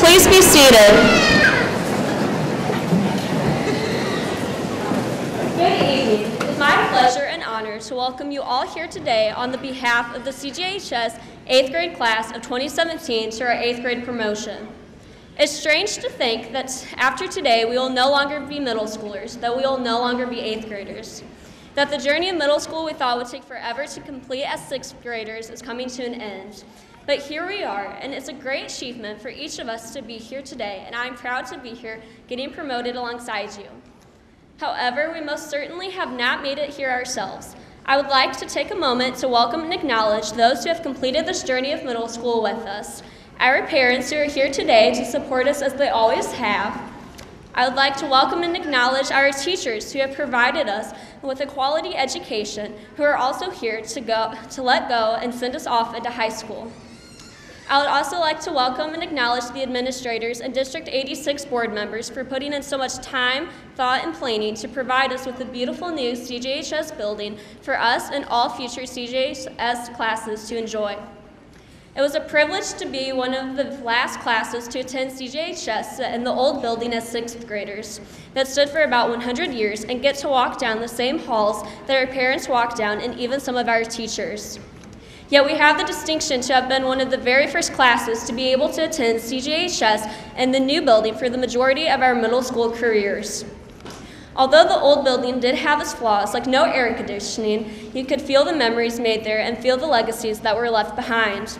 Please be seated. Good evening. It is my pleasure and honor to welcome you all here today on the behalf of the CJHS 8th grade class of 2017 to our 8th grade promotion. It's strange to think that after today we will no longer be middle schoolers, that we will no longer be 8th graders, that the journey of middle school we thought would take forever to complete as 6th graders is coming to an end. But here we are, and it's a great achievement for each of us to be here today, and I'm proud to be here getting promoted alongside you. However, we most certainly have not made it here ourselves. I would like to take a moment to welcome and acknowledge those who have completed this journey of middle school with us. Our parents who are here today to support us as they always have. I would like to welcome and acknowledge our teachers who have provided us with a quality education, who are also here to let go and send us off into high school. I would also like to welcome and acknowledge the administrators and District 86 board members for putting in so much time, thought, and planning to provide us with the beautiful new CJHS building for us and all future CJHS classes to enjoy. It was a privilege to be one of the last classes to attend CJHS in the old building as 6th graders that stood for about 100 years and get to walk down the same halls that our parents walked down and even some of our teachers. Yet we have the distinction to have been one of the very first classes to be able to attend CJHS in the new building for the majority of our middle school careers. Although the old building did have its flaws, like no air conditioning, you could feel the memories made there and feel the legacies that were left behind.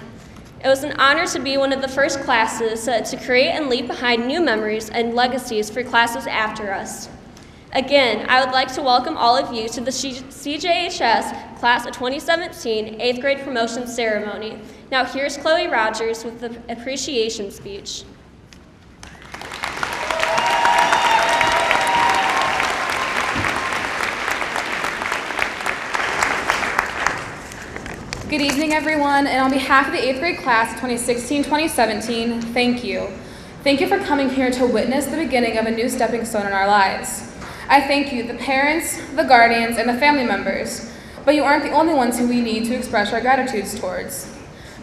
It was an honor to be one of the first classes to create and leave behind new memories and legacies for classes after us. Again, I would like to welcome all of you to the CJHS Class of 2017 8th grade promotion ceremony. Now here's Chloe Rogers with the appreciation speech. Good evening, everyone, and on behalf of the 8th grade class of 2016-2017, thank you. Thank you for coming here to witness the beginning of a new stepping stone in our lives. I thank you, the parents, the guardians, and the family members, but you aren't the only ones who we need to express our gratitudes towards,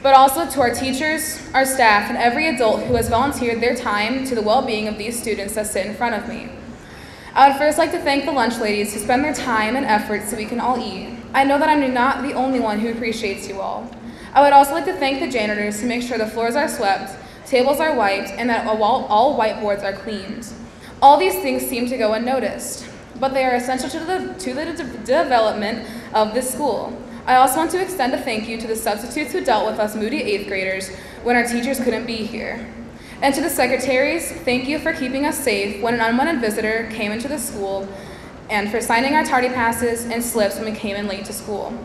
but also to our teachers, our staff, and every adult who has volunteered their time to the well-being of these students that sit in front of me. I would first like to thank the lunch ladies who spend their time and effort so we can all eat. I know that I'm not the only one who appreciates you all. I would also like to thank the janitors who make sure the floors are swept, tables are wiped, and that all whiteboards are cleaned. All these things seem to go unnoticed, but they are essential to the development of this school. I also want to extend a thank you to the substitutes who dealt with us moody 8th graders when our teachers couldn't be here. And to the secretaries, thank you for keeping us safe when an unwanted visitor came into the school and for signing our tardy passes and slips when we came in late to school.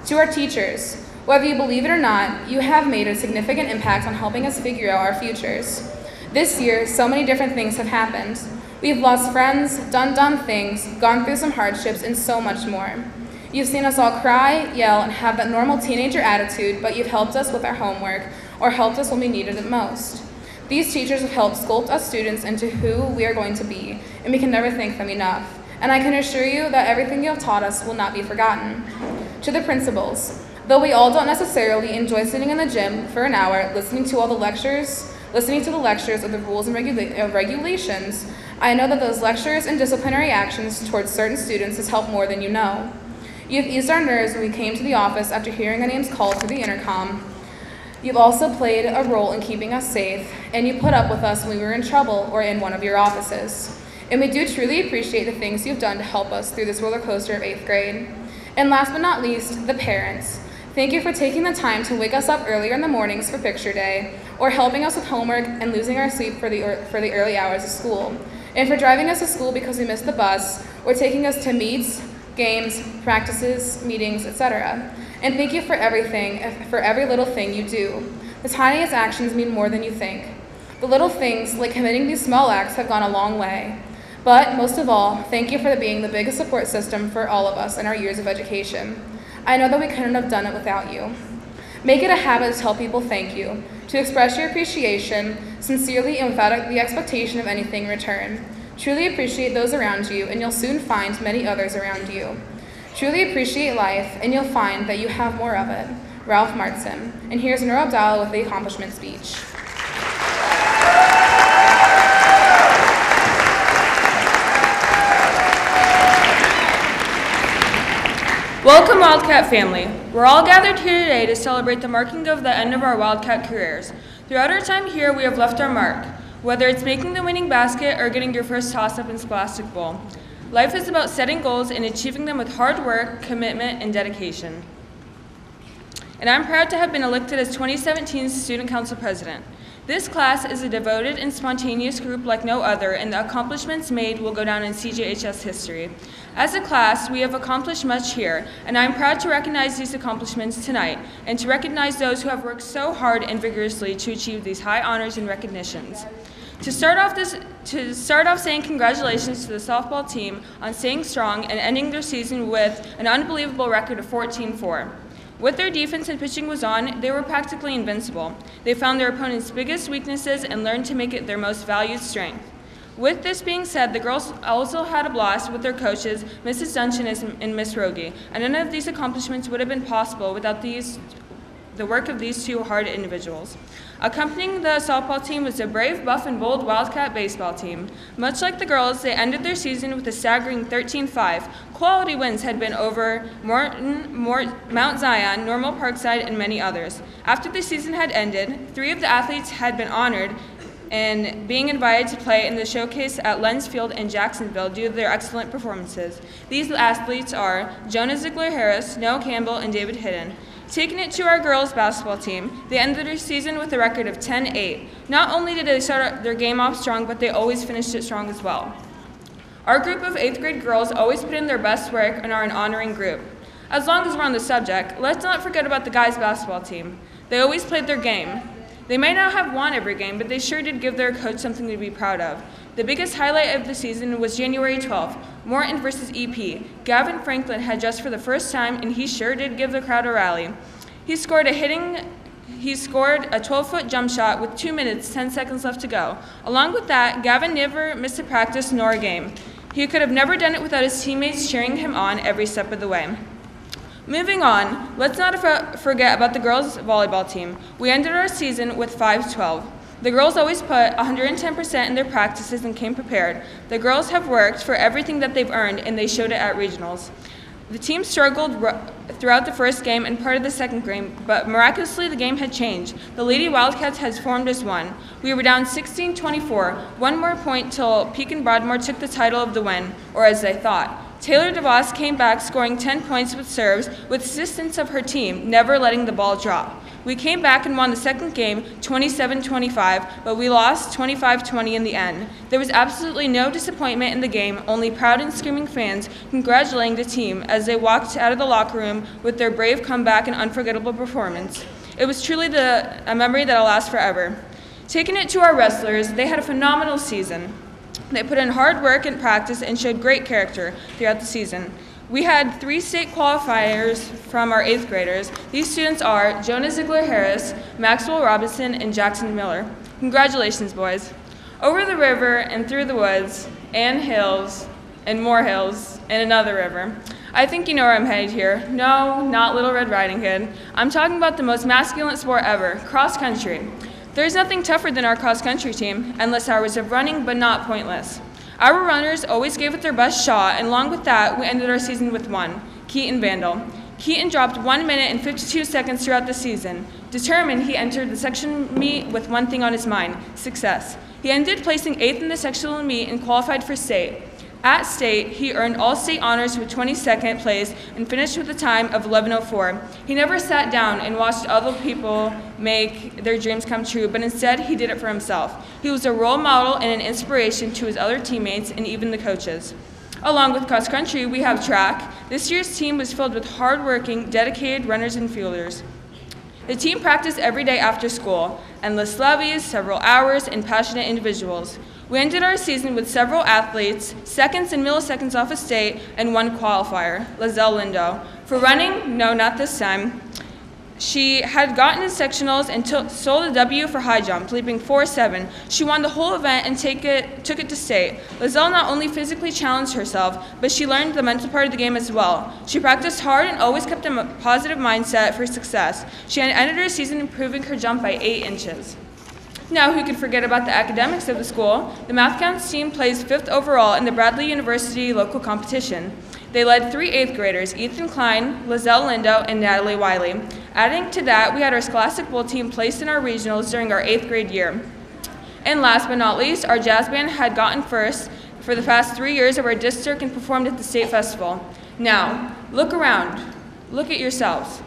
To our teachers, whether you believe it or not, you have made a significant impact on helping us figure out our futures. This year, so many different things have happened. We've lost friends, done dumb things, gone through some hardships, and so much more. You've seen us all cry, yell, and have that normal teenager attitude, but you've helped us with our homework or helped us when we needed it most. These teachers have helped sculpt us students into who we are going to be, and we can never thank them enough. And I can assure you that everything you have taught us will not be forgotten. To the principals, though we all don't necessarily enjoy sitting in the gym for an hour listening to the lectures of the rules and regulations, I know that those lectures and disciplinary actions towards certain students has helped more than you know. You have eased our nerves when we came to the office after hearing our names called through the intercom. You've also played a role in keeping us safe, and you put up with us when we were in trouble or in one of your offices. And we do truly appreciate the things you've done to help us through this roller coaster of 8th grade. And last but not least, the parents. Thank you for taking the time to wake us up earlier in the mornings for picture day, or helping us with homework and losing our sleep for the early hours of school, and for driving us to school because we missed the bus, or taking us to meets, games, practices, meetings, etc. And thank you for everything, for every little thing you do. The tiniest actions mean more than you think. The little things, like committing these small acts, have gone a long way. But most of all, thank you for being the biggest support system for all of us in our years of education. I know that we couldn't have done it without you. Make it a habit to tell people thank you, to express your appreciation sincerely and without the expectation of anything in return. Truly appreciate those around you, and you'll soon find many others around you. Truly appreciate life, and you'll find that you have more of it. Ralph Martson. And here's Nur Abdallah with the accomplishment speech. Welcome, Wildcat family. We're all gathered here today to celebrate the marking of the end of our Wildcat careers. Throughout our time here, we have left our mark, whether it's making the winning basket or getting your first toss-up in Scholastic Bowl. Life is about setting goals and achieving them with hard work, commitment, and dedication. And I'm proud to have been elected as 2017's Student Council President. This class is a devoted and spontaneous group like no other, and the accomplishments made will go down in CJHS history. As a class, we have accomplished much here, and I'm proud to recognize these accomplishments tonight, and to recognize those who have worked so hard and vigorously to achieve these high honors and recognitions. To start off saying congratulations to the softball team on staying strong and ending their season with an unbelievable record of 14-4. What their defense and pitching was on, they were practically invincible. They found their opponent's biggest weaknesses and learned to make it their most valued strength. With this being said, the girls also had a blast with their coaches, Mrs. Duncan and Miss Rogie, and none of these accomplishments would have been possible without the work of these two hard individuals. Accompanying the softball team was a brave, buff, and bold Wildcat baseball team. Much like the girls, they ended their season with a staggering 13-5. Quality wins had been over Mount Zion, Normal Parkside, and many others. After the season had ended, 3 of the athletes had been honored and being invited to play in the showcase at Lenz Field in Jacksonville due to their excellent performances. These athletes are Jonah Ziegler-Harris, Noah Campbell, and David Hidden. Taking it to our girls basketball team, they ended their season with a record of 10-8. Not only did they start their game off strong, but they always finished it strong as well. Our group of 8th grade girls always put in their best work and are an honoring group. As long as we're on the subject, let's not forget about the guys basketball team. They always played their game. They may not have won every game, but they sure did give their coach something to be proud of. The biggest highlight of the season was January 12th, Morton versus EP. Gavin Franklin had just for the first time, and he sure did give the crowd a rally. He scored a 12-foot jump shot with 2 minutes, 10 seconds left to go. Along with that, Gavin never missed a practice nor a game. He could have never done it without his teammates cheering him on every step of the way. Moving on, let's not forget about the girls' volleyball team. We ended our season with 5-12. The girls always put 110% in their practices and came prepared. The girls have worked for everything that they've earned, and they showed it at regionals. The team struggled throughout the first game and part of the second game, but miraculously the game had changed. The Lady Wildcats has formed as one. We were down 16-24, one more point till Pekin Broadmoor took the title of the win, or as they thought. Taylor DeVos came back scoring 10 points with serves with assistance of her team, never letting the ball drop. We came back and won the second game 27-25, but we lost 25-20 in the end. There was absolutely no disappointment in the game, only proud and screaming fans congratulating the team as they walked out of the locker room with their brave comeback and unforgettable performance. It was truly a memory that'll last forever. Taking it to our wrestlers, they had a phenomenal season. They put in hard work and practice and showed great character throughout the season. We had 3 state qualifiers from our 8th graders. These students are Jonah Ziegler-Harris, Maxwell Robinson, and Jackson Miller. Congratulations, boys. Over the river and through the woods and hills and more hills and another river. I think you know where I'm headed here. No, not Little Red Riding Hood. I'm talking about the most masculine sport ever, cross country. There's nothing tougher than our cross country team, endless hours of running, but not pointless. Our runners always gave it their best shot, and along with that, we ended our season with one, Keaton Vandal. Keaton dropped 1 minute and 52 seconds throughout the season. Determined, he entered the section meet with one thing on his mind, success. He ended placing 8th in the sectional meet and qualified for state. At state, he earned all-state honors with 22nd place and finished with a time of 11:04. He never sat down and watched other people make their dreams come true, but instead he did it for himself. He was a role model and an inspiration to his other teammates and even the coaches. Along with cross country, we have track. This year's team was filled with hard-working, dedicated runners and fielders. The team practiced every day after school, endless levies, several hours, and passionate individuals. We ended our season with several athletes, seconds and milliseconds off of state, and one qualifier, Lizelle Lindo. For running, no, not this time. She had gotten in sectionals and sold a W for high jump, leaping 4.7. She won the whole event and took it to state. Lizelle not only physically challenged herself, but she learned the mental part of the game as well. She practiced hard and always kept a positive mindset for success. She ended her season improving her jump by 8 inches. Now, who could forget about the academics of the school? The Math Counts team plays 5th overall in the Bradley University local competition. They led 3 8th graders, Ethan Klein, Lizelle Lindo, and Natalie Wiley. Adding to that, we had our Scholastic Bowl team placed in our regionals during our 8th grade year. And last but not least, our jazz band had gotten first for the past 3 years of our district and performed at the state festival. Now, look around. Look at yourselves.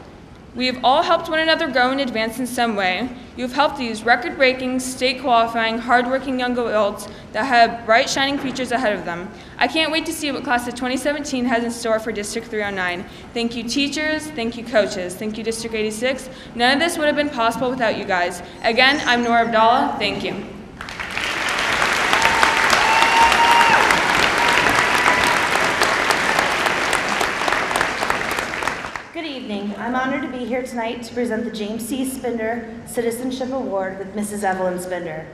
We have all helped one another grow and advance in some way. You have helped these record-breaking, state-qualifying, hard-working young adults that have bright, shining futures ahead of them. I can't wait to see what class of 2017 has in store for District 309. Thank you, teachers. Thank you, coaches. Thank you, District 86. None of this would have been possible without you guys. Again, I'm Nora Abdallah. Thank you. Good evening. I'm honored to be here tonight to present the James C. Spender Citizenship Award with Mrs. Evelyn Spender.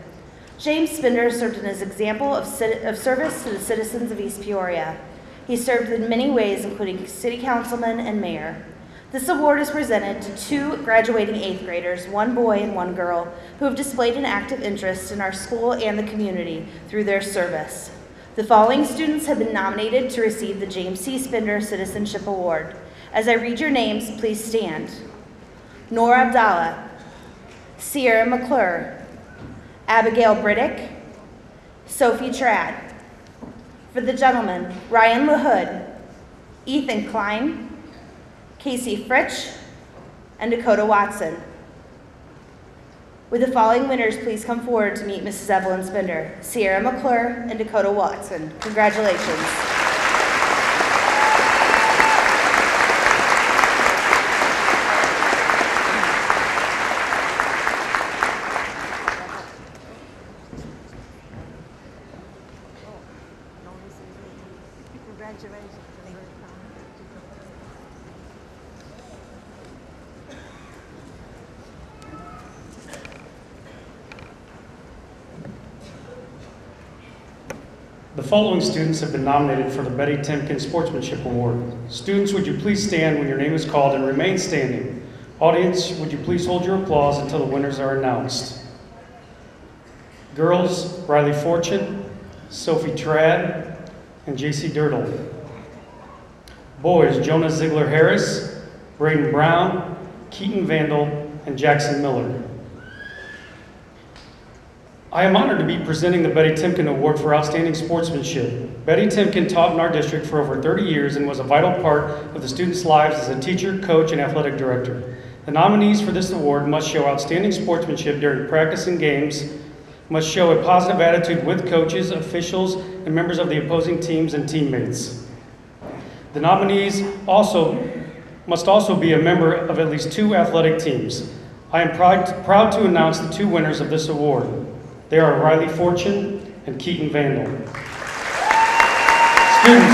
James Spender served as an example of service to the citizens of East Peoria. He served in many ways, including city councilman and mayor. This award is presented to 2 graduating 8th graders, 1 boy and 1 girl, who have displayed an active interest in our school and the community through their service. The following students have been nominated to receive the James C. Spender Citizenship Award. As I read your names, please stand. Nora Abdallah, Sierra McClure, Abigail Briddick, Sophie Trad. For the gentlemen, Ryan LaHood, Ethan Klein, Casey Fritsch, and Dakota Watson. Would the following winners please come forward to meet Mrs. Evelyn Spender, Sierra McClure and Dakota Watson. Congratulations. The following students have been nominated for the Betty Timken Sportsmanship Award. Students, would you please stand when your name is called and remain standing? Audience, would you please hold your applause until the winners are announced? Girls, Riley Fortune, Sophie Trad, and JC Dirtle. Boys, Jonah Ziegler Harris, Braden Brown, Keaton Vandal, and Jackson Miller. I am honored to be presenting the Betty Timken Award for Outstanding Sportsmanship. Betty Timken taught in our district for over 30 years and was a vital part of the students' lives as a teacher, coach, and athletic director. The nominees for this award must show outstanding sportsmanship during practice and games, must show a positive attitude with coaches, officials, and members of the opposing teams and teammates. The nominees must also be a member of at least 2 athletic teams. I am proud to announce the 2 winners of this award. They are Riley Fortune and Keaton Vandal. Students,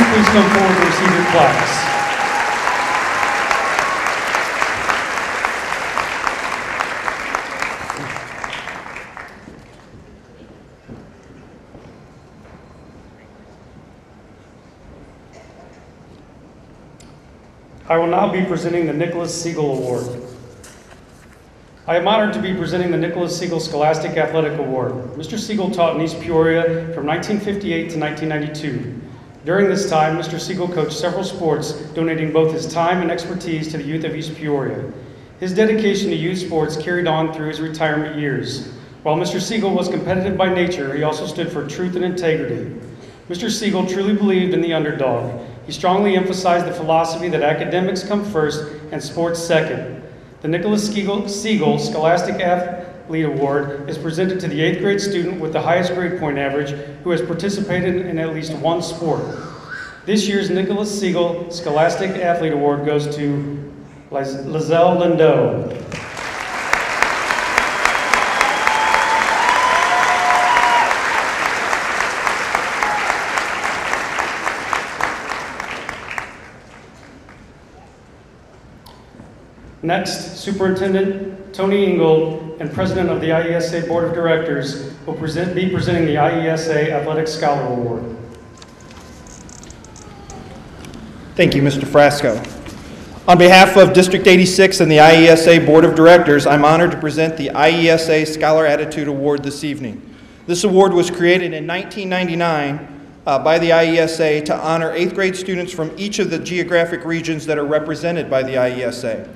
please come forward to receive your plaques. I will now be presenting the Nicholas Siegel Award. I am honored to be presenting the Nicholas Siegel Scholastic Athletic Award. Mr. Siegel taught in East Peoria from 1958 to 1992. During this time, Mr. Siegel coached several sports, donating both his time and expertise to the youth of East Peoria. His dedication to youth sports carried on through his retirement years. While Mr. Siegel was competitive by nature, he also stood for truth and integrity. Mr. Siegel truly believed in the underdog. He strongly emphasized the philosophy that academics come first and sports second. The Nicholas Siegel Scholastic Athlete Award is presented to the 8th grade student with the highest grade point average who has participated in at least 1 sport. This year's Nicholas Siegel Scholastic Athlete Award goes to Lizelle Lindo. Next, Superintendent Tony Ingold and President of the IESA Board of Directors will be presenting the IESA Athletic Scholar Award. Thank you, Mr. Frasco. On behalf of District 86 and the IESA Board of Directors, I'm honored to present the IESA Scholar Attitude Award this evening. This award was created in 1999 by the IESA to honor 8th grade students from each of the geographic regions that are represented by the IESA.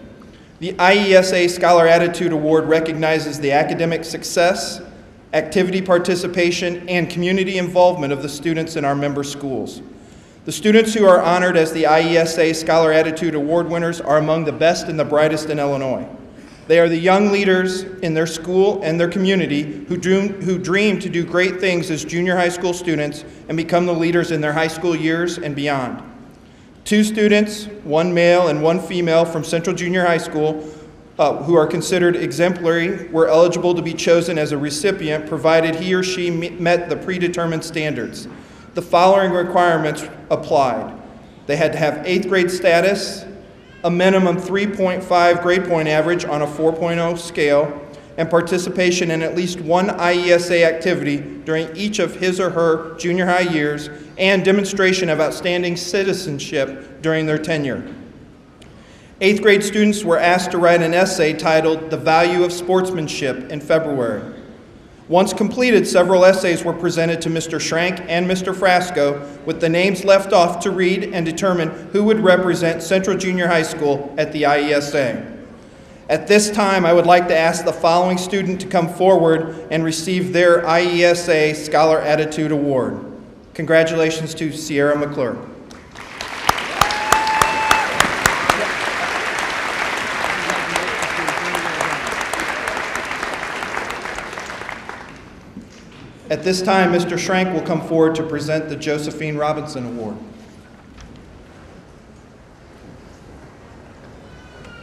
The IESA Scholar Attitude Award recognizes the academic success, activity participation, and community involvement of the students in our member schools. The students who are honored as the IESA Scholar Attitude Award winners are among the best and the brightest in Illinois. They are the young leaders in their school and their community who dream to do great things as junior high school students and become the leaders in their high school years and beyond. 2 students, 1 male and 1 female from Central Junior High School, who are considered exemplary, were eligible to be chosen as a recipient provided he or she met the predetermined standards. The following requirements applied. They had to have 8th grade status, a minimum 3.5 grade point average on a 4.0 scale, and participation in at least 1 IESA activity during each of his or her junior high years, and demonstration of outstanding citizenship during their tenure. 8th grade students were asked to write an essay titled "The Value of Sportsmanship" in February. Once completed, several essays were presented to Mr. Schrank and Mr. Frasco with the names left off to read and determine who would represent Central Junior High School at the IESA. At this time, I would like to ask the following student to come forward and receive their IESA Scholar Attitude Award. Congratulations to Sierra McClure. At this time, Mr. Schrank will come forward to present the Josephine Robinson Award.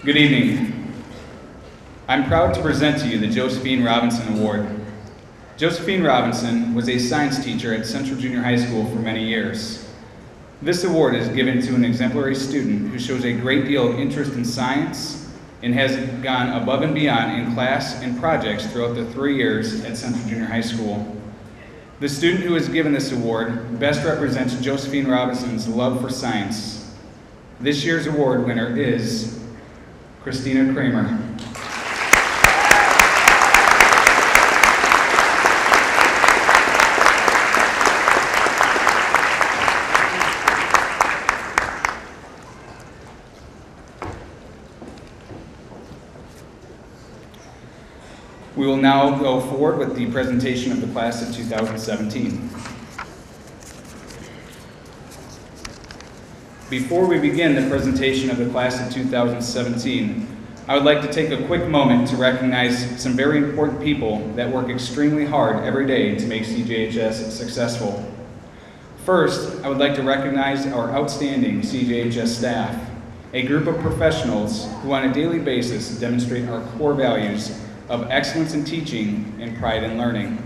Good evening. I'm proud to present to you the Josephine Robinson Award. Josephine Robinson was a science teacher at Central Junior High School for many years. This award is given to an exemplary student who shows a great deal of interest in science and has gone above and beyond in class and projects throughout the 3 years at Central Junior High School. The student who is given this award best represents Josephine Robinson's love for science. This year's award winner is Christina Kramer. We will now go forward with the presentation of the class of 2017. Before we begin the presentation of the class of 2017, I would like to take a quick moment to recognize some very important people that work extremely hard every day to make CJHS successful. First, I would like to recognize our outstanding CJHS staff, a group of professionals who on a daily basis demonstrate our core values of excellence in teaching and pride in learning.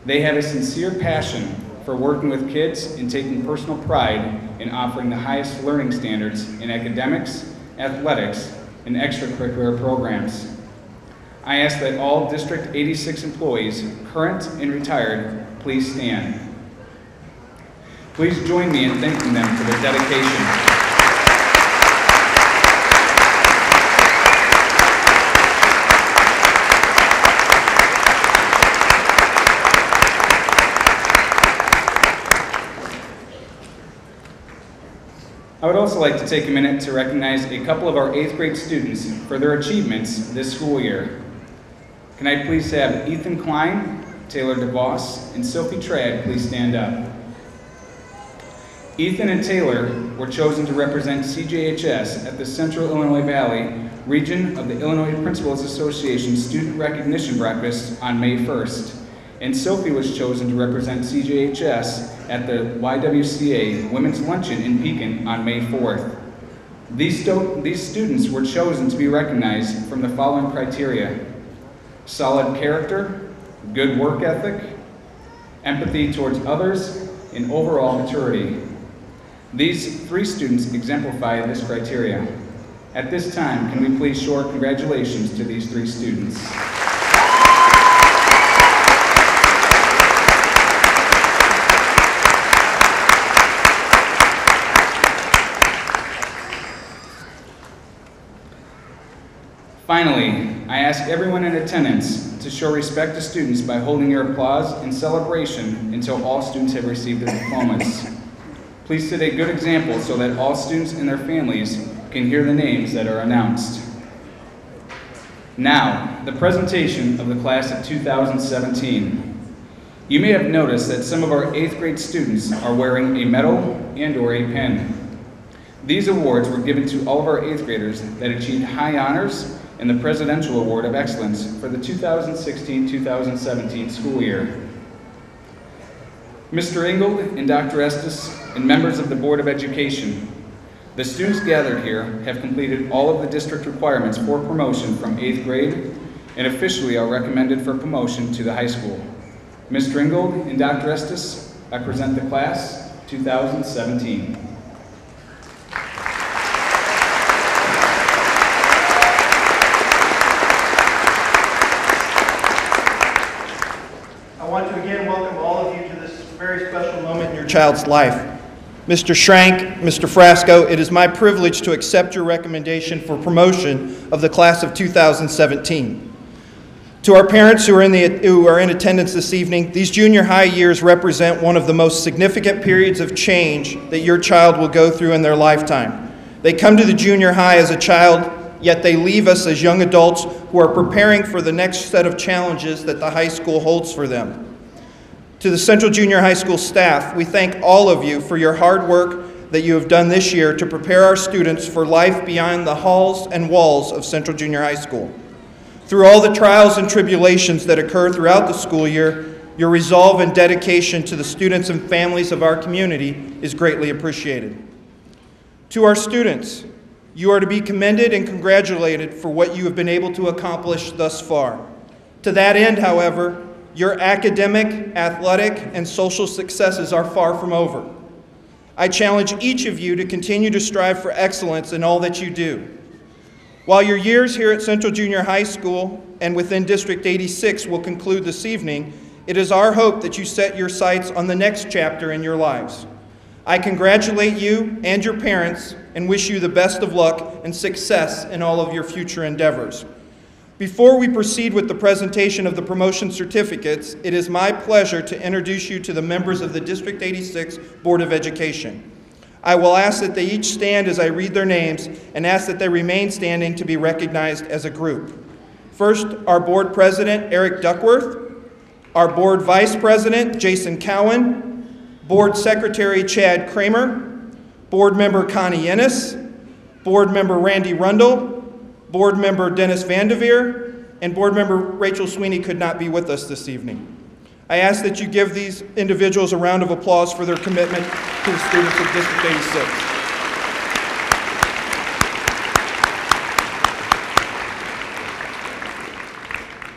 They have a sincere passion for working with kids and taking personal pride in offering the highest learning standards in academics, athletics, and extracurricular programs. I ask that all District 86 employees, current and retired, please stand. Please join me in thanking them for their dedication. I would also like to take a minute to recognize a couple of our 8th grade students for their achievements this school year. Can I please have Ethan Klein, Taylor DeVos, and Sophie Trad please stand up. Ethan and Taylor were chosen to represent CJHS at the Central Illinois Valley region of the Illinois Principals Association Student Recognition Breakfast on May 1st. And Sophie was chosen to represent CJHS at the YWCA Women's Luncheon in Pekin on May 4th. These students were chosen to be recognized from the following criteria: solid character, good work ethic, empathy towards others, and overall maturity. These 3 students exemplify this criteria. At this time, can we please show our congratulations to these 3 students. Finally, I ask everyone in attendance to show respect to students by holding your applause and celebration until all students have received their diplomas. Please set a good example so that all students and their families can hear the names that are announced. Now, the presentation of the class of 2017. You may have noticed that some of our 8th grade students are wearing a medal and/or a pin. These awards were given to all of our 8th graders that achieved high honors in the Presidential Award of Excellence for the 2016-2017 school year. Mr. Ingold and Dr. Estes and members of the Board of Education, the students gathered here have completed all of the district requirements for promotion from 8th grade and officially are recommended for promotion to the high school. Mr. Ingold and Dr. Estes, I present the class 2017. I want to again welcome all of you to this very special moment in your child's life. Mr. Schrank, Mr. Frasco, it is my privilege to accept your recommendation for promotion of the class of 2017. To our parents who are in attendance this evening, these junior high years represent one of the most significant periods of change that your child will go through in their lifetime. They come to the junior high as a child, yet they leave us as young adults who are preparing for the next set of challenges that the high school holds for them. To the Central Junior High School staff, we thank all of you for your hard work that you have done this year to prepare our students for life beyond the halls and walls of Central Junior High School. Through all the trials and tribulations that occur throughout the school year, your resolve and dedication to the students and families of our community is greatly appreciated. To our students, you are to be commended and congratulated for what you have been able to accomplish thus far. To that end, however, your academic, athletic, and social successes are far from over. I challenge each of you to continue to strive for excellence in all that you do. While your years here at Central Junior High School and within District 86 will conclude this evening, it is our hope that you set your sights on the next chapter in your lives. I congratulate you and your parents and wish you the best of luck and success in all of your future endeavors. Before we proceed with the presentation of the promotion certificates, it is my pleasure to introduce you to the members of the District 86 Board of Education. I will ask that they each stand as I read their names and ask that they remain standing to be recognized as a group. First, our Board President, Eric Duckworth, our Board Vice President, Jason Cowan, Board Secretary, Chad Kramer, Board Member Connie Ennis, Board Member Randy Rundle, Board Member Dennis Vandeveer, and Board Member Rachel Sweeney could not be with us this evening. I ask that you give these individuals a round of applause for their commitment to the students of District 86.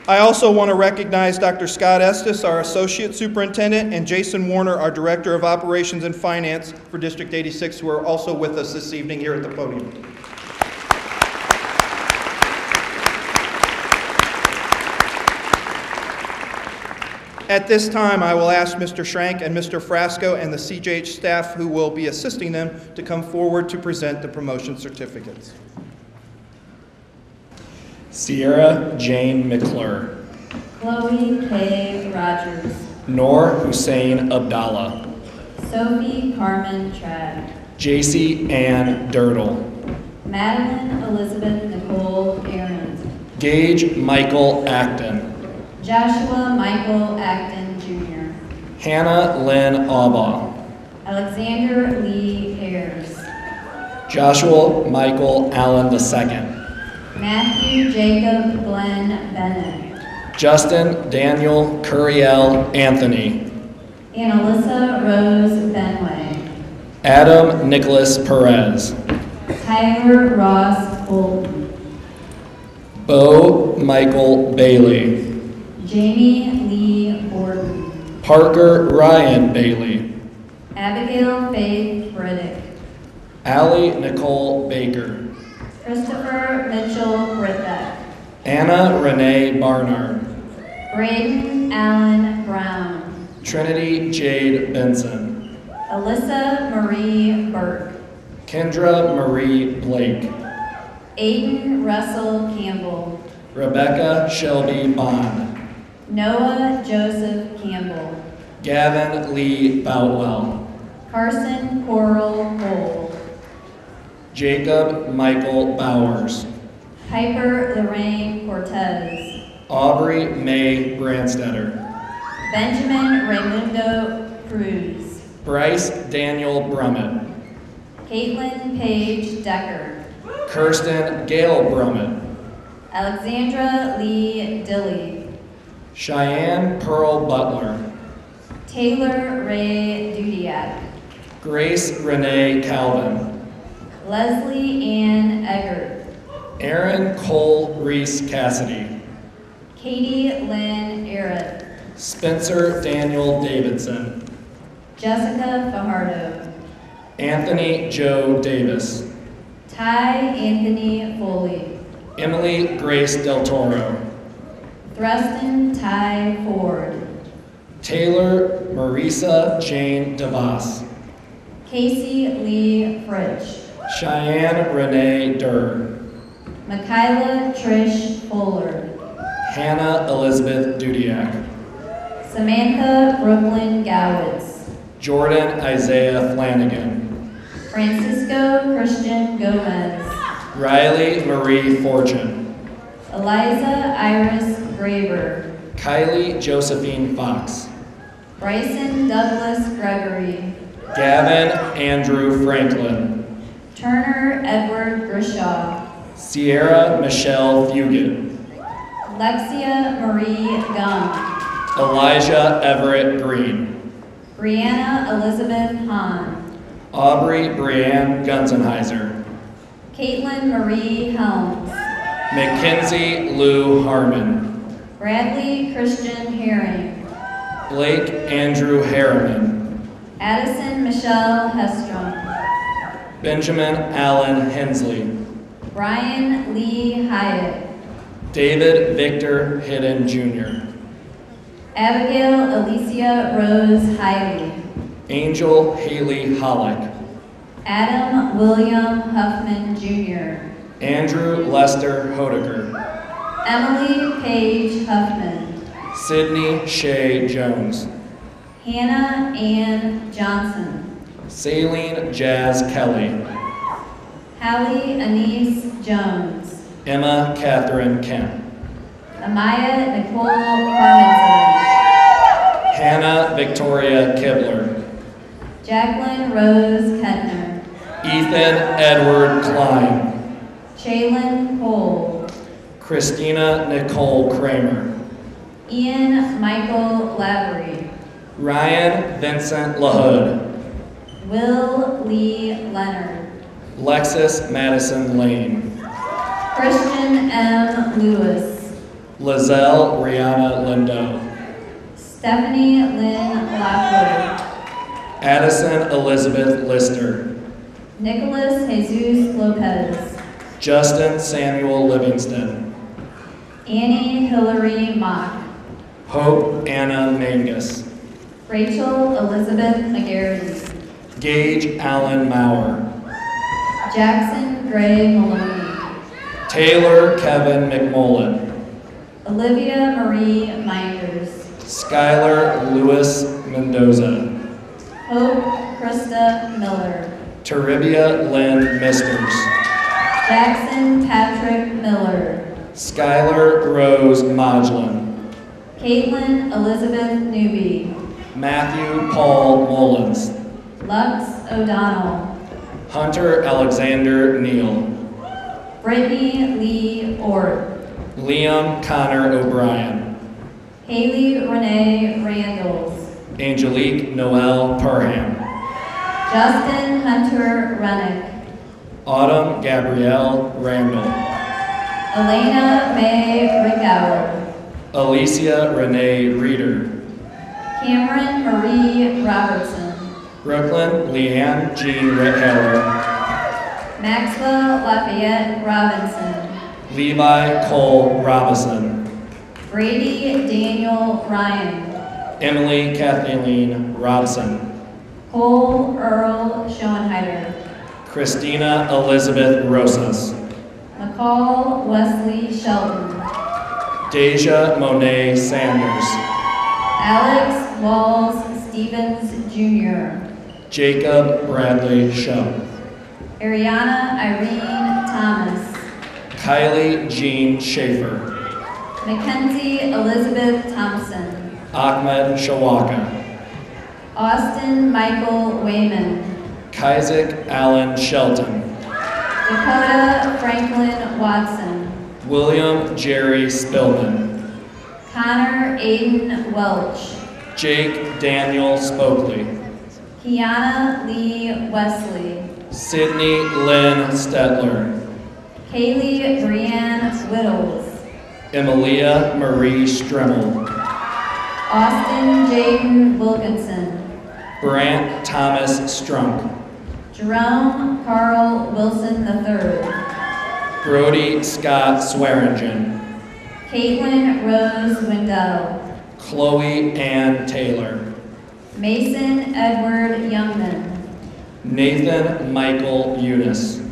I also want to recognize Dr. Scott Estes, our Associate Superintendent, and Jason Warner, our Director of Operations and Finance for District 86, who are also with us this evening here at the podium. At this time, I will ask Mr. Schrank and Mr. Frasco and the CJH staff who will be assisting them to come forward to present the promotion certificates. Sierra Jane McClure. Chloe K. Rogers. Noor Hussein Abdallah. Sophie Carmen Trad. JC Ann Dirtle. Madeline Elizabeth Nicole Ahrens. Gage Michael Acton. Joshua Michael Acton Jr. Hannah Lynn Aubaugh. Alexander Lee Ayers. Joshua Michael Allen II. Matthew Jacob Glenn Bennett. Justin Daniel Curiel Anthony. And Alyssa Rose Benway. Adam Nicholas Perez. Tyler Ross Bolton. Bo Michael Bailey. Jamie Lee Borden. Parker Ryan Bailey. Abigail Faith Riddick. Allie Nicole Baker. Christopher Mitchell Britbeck. Anna Renee Barnard. Braden Allen Brown. Trinity Jade Benson. Alyssa Marie Burke. Kendra Marie Blake. Aiden Russell Campbell. Rebecca Shelby Bond. Noah Joseph Campbell. Gavin Lee Boutwell. Carson Coral Cole. Jacob Michael Bowers. Piper Lorraine Cortez. Aubrey May Branstetter. Benjamin Raimundo Cruz. Bryce Daniel Brummett. Caitlin Paige Decker. Kirsten Gail Brummett. Alexandra Lee Dilly. Cheyenne Pearl Butler. Taylor Ray Dudiak. Grace Renee Calvin. Leslie Ann Eggert. Aaron Cole Reese Cassidy. Katie Lynn Arrett. Spencer Daniel Davidson. Jessica Fajardo. Anthony Joe Davis. Ty Anthony Foley. Emily Grace Del Toro. Thruston Ty Ford. Taylor Marisa Jane DeVos. Casey Lee Fritsch. Cheyenne Renee Durr. Michaela Trish Fuller. Hannah Elizabeth Dudiak. Samantha Brooklyn Gowitz. Jordan Isaiah Flanagan. Francisco Christian Gomez. Riley Marie Fortune. Eliza Iris Graver. Kylie Josephine Fox. Bryson Douglas Gregory. Gavin Andrew Franklin. Turner Edward Grishaw. Sierra Michelle Fugit. Lexia Marie Gum. Elijah Everett Green. Brianna Elizabeth Hahn. Aubrey Brianne Gunzenheiser. Caitlin Marie Helms. Mackenzie Lou Harmon. Bradley Christian Herring. Blake Andrew Harriman. Addison Michelle Hestrom. Benjamin Allen Hensley. Brian Lee Hyatt. David Victor Hidden Jr. Abigail Alicia Rose Hiley. Angel Haley Hollick. Adam William Huffman Jr. Andrew Lester Hodeker. Emily Paige Huffman. Sydney Shea Jones. Hannah Ann Johnson. Saline Jazz Kelly. Hallie Anise Jones. Emma Catherine Kemp. Amaya Nicole Carmenson. Hannah Victoria Kibler. Jacqueline Rose Kettner. Ethan Edward Klein. Shaylin Cole. Christina Nicole Kramer. Ian Michael Lavery. Ryan Vincent LaHood. Will Lee Leonard. Lexus Madison Lane. Christian M. Lewis. Lizelle Rihanna Lindo. Stephanie Lynn Lockwood. Addison Elizabeth Lister. Nicholas Jesus Lopez. Justin Samuel Livingston. Annie Hillary Mock. Hope Anna Mangus. Rachel Elizabeth McGarity. Gage Allen Maurer. Jackson Gray Maloney. Taylor Kevin McMullen. Olivia Marie Minders. Skylar Lewis Mendoza. Hope Krista Miller. Taribia Lynn Misters. Jackson Patrick Miller. Skylar Rose Modglin. Caitlin Elizabeth Newby. Matthew Paul Mullins. Lux O'Donnell. Hunter Alexander Neal. Brittany Lee Ort. Liam Connor O'Brien. Haley Renee Randalls. Angelique Noel Parham. Justin Hunter Rennick. Autumn Gabrielle Randall. Elena May Rickauer. Alicia Renee Reeder. Cameron Marie Robertson. Brooklyn Leanne Jean Ritthaler. Maxwell Lafayette Robinson. Levi Cole Robinson. Brady Daniel Ryan. Emily Kathleen Robson. Cole Earl Schoenheider. Christina Elizabeth Rosas. McCall Wesley Shelton. Deja Monet Sanders. Alex Walls Stevens Jr. Jacob Bradley Shum. Ariana Irene Thomas. Kylie Jean Schaefer. Mackenzie Elizabeth Thompson. Ahmed Shawaka. Austin Michael Wayman. Isaac Allen Shelton. Dakota Franklin Watson. William Jerry Spillman. Connor Aiden Welch. Jake Daniel Spokley. Kiana Lee Wesley. Sydney Lynn Stetler. Kaylee Brianne Whittles. Emilia Marie Stremmel. Austin Jaden Wilkinson. Brant Thomas Strunk. Jerome Carl Wilson III. Brody Scott Swearingen. Caitlin Rose Wendell. Chloe Ann Taylor. Mason Edward Youngman. Nathan Michael Eunice.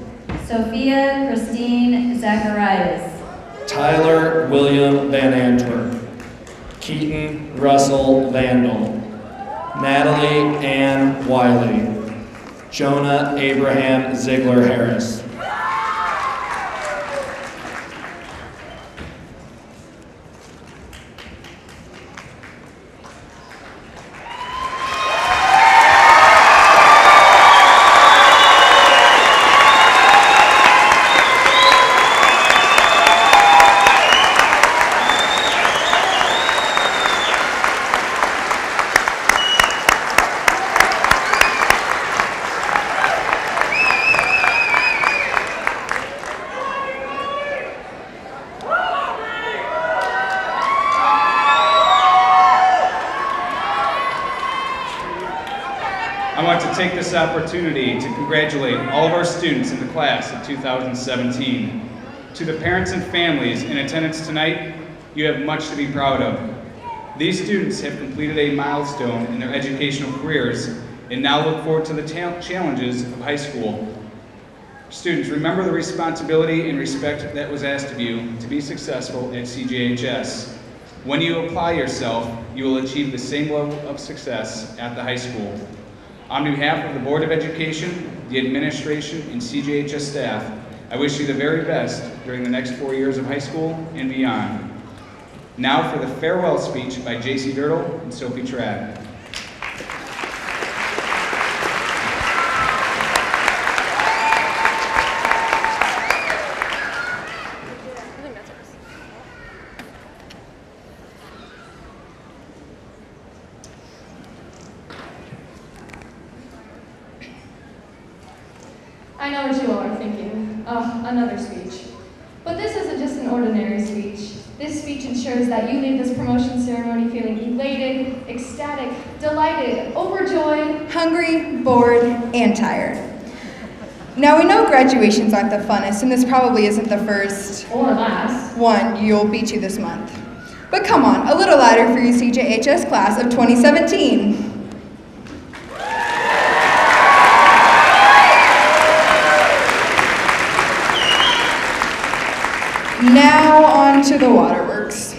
Sophia Christine Zacharias. Tyler William Van Antwerp. Keaton Russell Vandal. Natalie Ann Wiley. Jonah Abraham Ziegler Harris. I want to take this opportunity to congratulate all of our students in the class of 2017. To the parents and families in attendance tonight, you have much to be proud of. These students have completed a milestone in their educational careers and now look forward to the challenges of high school. Students, remember the responsibility and respect that was asked of you to be successful at CJHS. When you apply yourself, you will achieve the same level of success at the high school. On behalf of the Board of Education, the administration, and CJHS staff, I wish you the very best during the next 4 years of high school and beyond. Now for the farewell speech by J.C. Dirtle and Sophie Trad. I know what you all are thinking. Oh, another speech. But this isn't just an ordinary speech. This speech ensures that you leave this promotion ceremony feeling elated, ecstatic, delighted, overjoyed, hungry, bored, and tired. Now we know graduations aren't the funnest, and this probably isn't the first or last one you'll be to this month. But come on, a little louder for your CJHS class of 2017. Now on to the waterworks.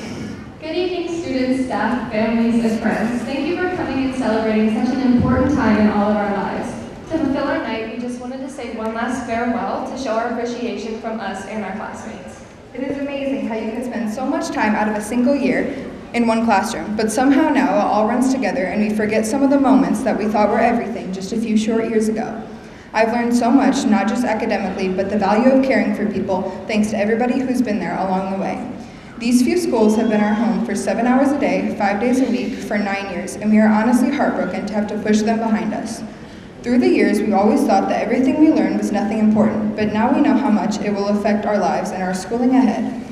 Good evening, students, staff, families, and friends. Thank you for coming and celebrating such an important time in all of our lives. To fulfill our night, we just wanted to say one last farewell to show our appreciation from us and our classmates. It is amazing how you can spend so much time out of a single year in one classroom, but somehow now it all runs together and we forget some of the moments that we thought were everything just a few short years ago. I've learned so much, not just academically, but the value of caring for people, thanks to everybody who's been there along the way. These few schools have been our home for 7 hours a day, 5 days a week, for 9 years, and we are honestly heartbroken to have to push them behind us. Through the years, we always thought that everything we learned was nothing important, but now we know how much it will affect our lives and our schooling ahead.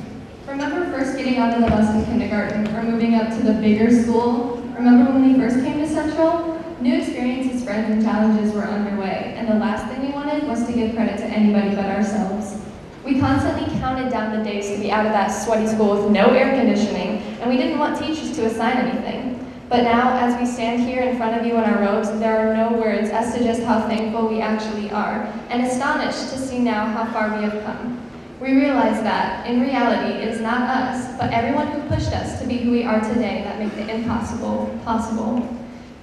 Remember first getting onto the bus in kindergarten, or moving up to the bigger school? Remember when we first came to Central? New experiences, friends, and challenges were underway, and the last thing we wanted was to give credit to anybody but ourselves. We constantly counted down the days to be out of that sweaty school with no air conditioning, and we didn't want teachers to assign anything. But now, as we stand here in front of you in our robes, there are no words as to just how thankful we actually are, and astonished to see now how far we have come. We realized that, in reality, it is not us, but everyone who pushed us to be who we are today that make the impossible possible.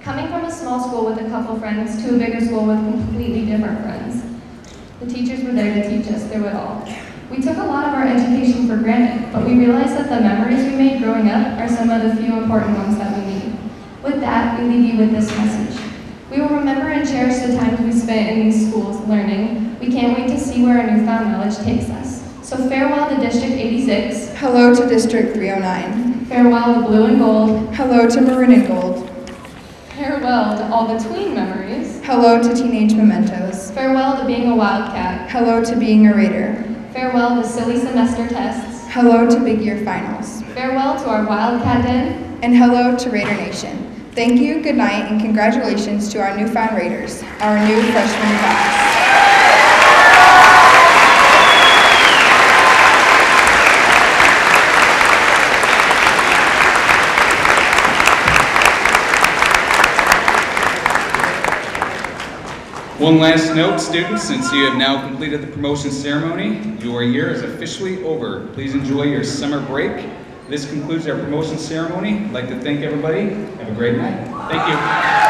Coming from a small school with a couple friends to a bigger school with completely different friends, the teachers were there to teach us through it all. We took a lot of our education for granted, but we realized that the memories we made growing up are some of the few important ones that we need. With that, we leave you with this message. We will remember and cherish the times we spent in these schools learning. We can't wait to see where our newfound knowledge takes us. So farewell to District 86. Hello to District 309. Farewell to Blue and Gold. Hello to Maroon and Gold. Farewell to all the tween memories. Hello to teenage mementos. Farewell to being a wildcat. Hello to being a Raider. Farewell to silly semester tests. Hello to big year finals. Farewell to our wildcat den. And hello to Raider Nation. Thank you, good night, and congratulations to our newfound Raiders, our new freshman class. One last note, students, since you have now completed the promotion ceremony, your year is officially over. Please enjoy your summer break. This concludes our promotion ceremony. I'd like to thank everybody. Have a great night. Thank you.